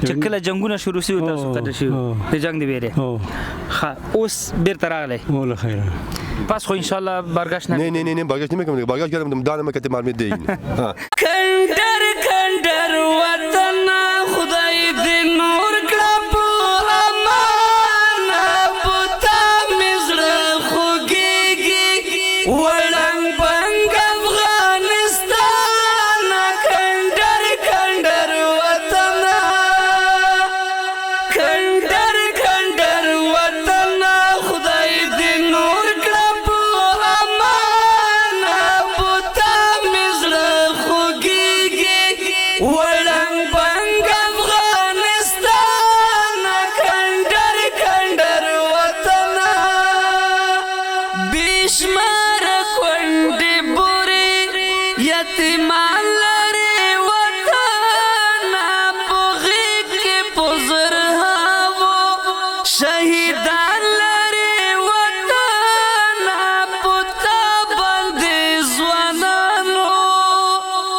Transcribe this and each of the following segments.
چې کله جنگونه شروع شي تاسو ته شي د جنگ دی ویره ها اوس بیرته راغلی مولا خیر پس خو ان شاء الله برگشت نه برگشت نمیکنم برگشت کردم دانم که تمام میده کندر کندر وطن خدای دې نور کړه په امان بوتا مزړه خوږیږي وړنګ بنګ افغانستان کندر کندر وطن کندر کندر وطن خدای دې نور کړه په امان بوتا مزړه خوږیږي وړنګ بنګ افغانستان کندر کندر وطن بشمار کونډې بورې یتیمان لري وطن په غېږ کې په زرهاوو شهیدان لري وطن په تا باندې ځوانانو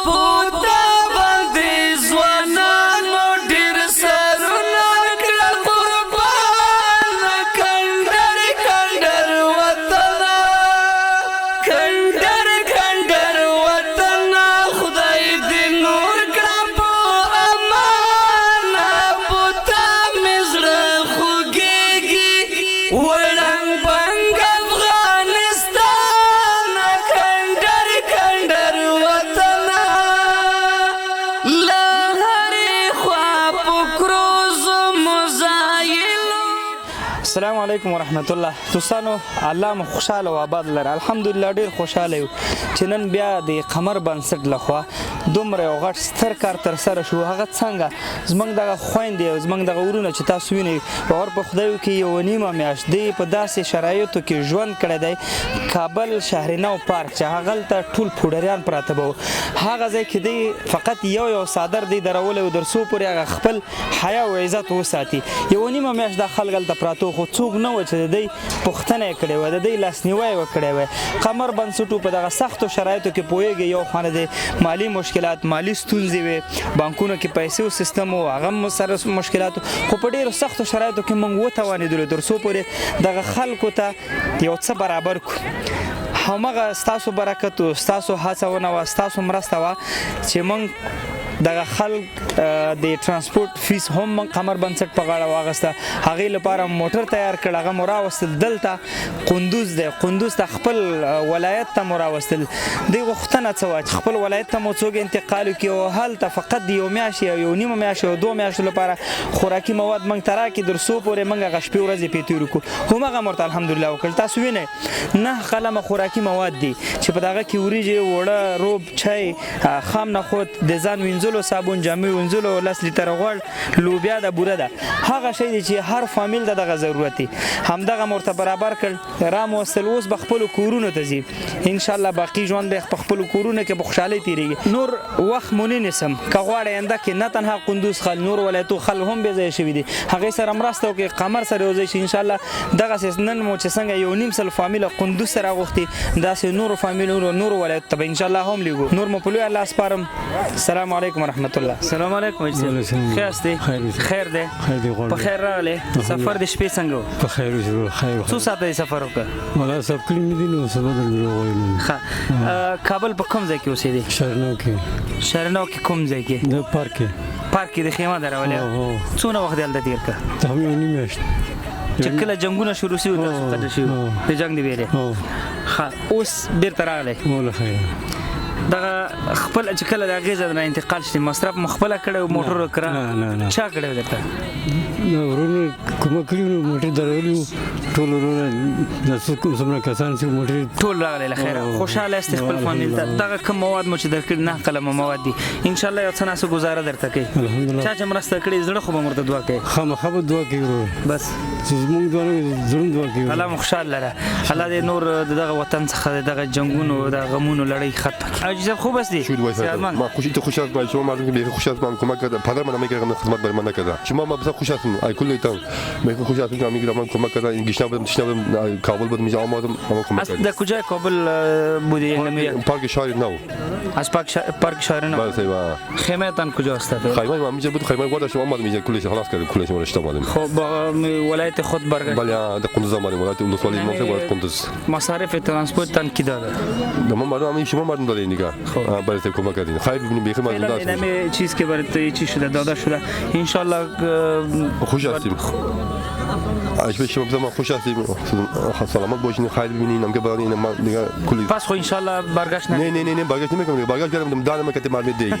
په تا باندې ځوانانو ډېر سرونه کړه قربان کندر کندر وطن کندر کندر وطن خدای دې نور کړه په امان په تا مزړه خوږیږي وړنګ بنګ افغانستان کندر کندر وطن له هرې خوا په کروزو مزایلو السلام علیکم ورحمت الله دوستانو الله مو خوشاله او آباد لره الحمدلله ډیر خوشاله یو چې نن بیا د قمر بنسټ لخوا دومره یو غټ ستر کار تر سره شو هغه څنګه زمونږ دغه خویندې او زمونږ دغه ورونه چې تاسو وینئ باور په خدای وکړئ یوه نیمه میاشت دی په داسې شرایطو کې ژوند کړی دی کابل شهرنو پارک چې هغلته ټول پوډریان پراته به هغه ځای کې دی فقط یو څادر دی درولی و در څو پورې هغه خپل حیا او عزت وساتي یوه نیمه میاشت دا خلک هلته پراته خو څوک نه و چې د دی پوښتنه یې کړې وه د دی لاسنیوی یې کړی وی قمر بنسټو په دغه سختو شرایطو کې پوهېږي یو خانه د مالي مشکلات مالي ستونزې وې بانکونو کې پیسو سیستم و هغه هم سره مشکلات خو په ډېرو سختو شرایطو کې موږ وتوانېدلو تر څو پورې دغه خلکو ته یو څه برابر کړو همغه ستاسو برکت و ستاسو هڅونه وه ستاسو مرسته وه چې موږ دغه خلک د ترانسپورت فیس هم قمر بنسټ په غاړه واغسته هغې لپاره موټر تیار کړ هغه مو راوستل دلته قندوز دی قندوز ته خپل ولایت ته مو راوستل دوی غوښتنه څه وه چې خپل ولایت ته مو څوک انتقال وکړي او هلته فقط د یو میاشتې او یو نیمه میاشتې او 2 میاشتو لپاره خوراکي مواد موږ ته راکړي تر څو پورې موږ هغه شپې ورځې پرې تېرو کړو همغه مو ورته الحمدلله وکړل تاسو وینئ 9 قلمه خوراکي مواد دي چې په دغه کې وریجې اوړه روب چای خام نخود د ځان وینځلو صابون جامې وینځلو 10 لیتره غوړ لوبیا د بوره ده هغه شی دی چې هر فامیل ته دغه ضرورت دی همدغه مو ورته برابر کړ راموستل اوس به خپلو کورونو ته ځي انشاءالله باقي ژوند به په خپلو کورونو کې په خوشحالۍ تېرېږي نور وخت مو نه نیسم که غواړئ آینده کې نه تنها قندوز خل نور ولایتو خل هم بې ځایه شوي دي هغې سره مرسته وکړئ قمر سره یو ځای شي انشاءالله دغسې نن مو چې څنګه 1.5 سل فامیله قندوز سره راغوښتي داسې نورو فامیلونو نورو ولایتو ته به انشاءالله هم لېږو نور مو په لوی الله سپارم السلام علیکم ورحمت الله السلام علیکم ښه یاست خیر دی په خیر راغلی سفر د شپې څنګه و په خیر خیر څو ساعته یې سفر وکړه ولا سب کلی مې دي نو سبا درلو ښه کابل په کوم ځای کې اوسېدې شهرنو کې کوم ځای کې د پارک کې د خیمه درولې څونه وخت یې هلته تېر کړه ته هم یو نیمه میاشت چې کله جنګونه شروع شوي تاسو ته شوي د جنګ د ویرې ښه اوس بیرته راغلی مولا خیر دغه خپل چې کله د هغې ځای نه انتقال شي مصرف مو خپله کړی و موټر کړه چا کړی و درته ورونو کومه کړي وو موټر درولي وو ټول ورونه د څومره کسان چې موټر ټول راغلی له خیره خوشحاله یاستې خپل فامیل ته دغه کوم مواد مو چې درکړي 9 قلمه مواد دي انشاءالله یو څه ناسه ګزاره درته کوي چا چې مرسته کړې زړه خو به ورته دعا کوي خامخا به دعا کوي ورو بس چې زموږ زړه دعا کوي الله مو خوشحال لره الله دې نور دغه وطن څخه دغه جنګونو د غمونو لړۍ ختم کړي حاجی صاحب خوب هستی؟ شود وای صحتمند؟ ما خوش هستم شما مردم که بیخ خوش هستم کمک کرد پدر من میگه خدمت برای من نکرد شما ما بسیار خوش هستم ای کلی تام بیخ خوش هستم که میگه من کمک کرد این گشنه بودم کابل بودم اینجا آمدم اما کمک از کرد در کجای کابل بودی هنگامی؟ پارک شهر نو از پارک شهر نو؟ بله سیوا خیمه تان کجاست؟ خیمه ما میشه بود خیمه گذاشتم آمدم اینجا کلیش خلاص کردم کلیش ما رشته آمدم خب با ولایت خود برگشت. بله در قندوز آمدیم ولایت ولسوالی منطقه ولایت قندوز مصارف ترانسپورت تان کی داده؟ ما مردم همین شما مردم دادین دیگه برای کمک کردین خیر ببینیم بیخ مردم فعلا داشت اینمی چیز که برای چی شده داده شده انشالله خوش هستیم اش شما بزن خوش هستیم سلامت باشین خیر ببینین هم که برای این ما دیگه کلی پس خو انشالله برگشت نه برگشت نمیکنم برگشت کردم دانم ما که مرمید دیگه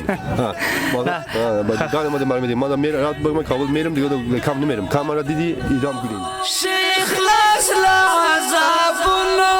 دانم ما مرمید ما میرم رات بگم کابل میرم دیگه کم نمیرم کامرا دیدی ایدام کنین شیخ لاس لازابونو